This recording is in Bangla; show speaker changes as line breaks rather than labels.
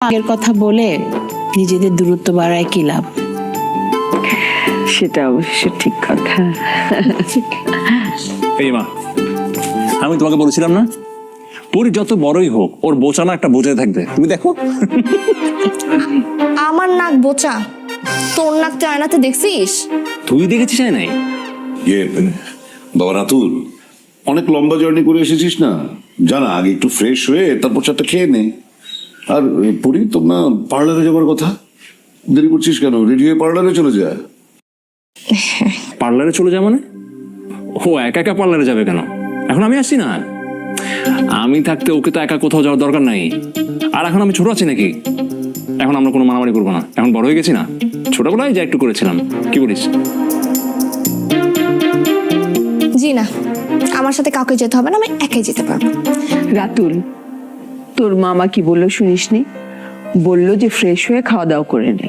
আগের কথা বলে নিজেদের দূরত্ব বাড়ায় কি লাভ?
সেটা অবশ্য ঠিক কথা।
এই মা, আমি তোমাকে বলেছিলাম না, পরি যত বড়ই হোক ওর বোচানা একটা বোঝাই থাকবে। তুমি দেখো
আমার নাক বোচা, তোর নাক তুই আয়নাতে দেখছিস?
তুই দেখেছিস নাই?
ইয়ে বাবা রাতুল, অনেক লম্বা জার্নি করে এসেছিস না, জানা আগে একটু ফ্রেশ হয়ে তারপর চারটা খেয়ে নে। আর পরি তোর না পার্লারে যাবার কথা, দেরি করছিস কেন? রেডি হয়ে পার্লারে চলে যা।
পার্লারে চলে যা মানে? ও একা একা পার্লারে যাবে কেন? এখন আমি আসছি না। আমি থাকতে ওকে তো একা কোথাও যাওয়ার দরকার নাই। আর এখন আমি ছোট আছি নাকি? এখন আমরা কোনো মারামারি করবো না, এখন বড় হয়ে গেছি না। ছোটবেলায় যা একটু করেছিলাম, কি বলিস?
জি না, আমার সাথে কাউকে যেতে হবে না, আমি একাই যেতে পারবো।
রাতুল, তোর মামা কি বললো শুনিসনি? বললো যে ফ্রেশ হয়ে খাওয়া দাওয়া করে নে,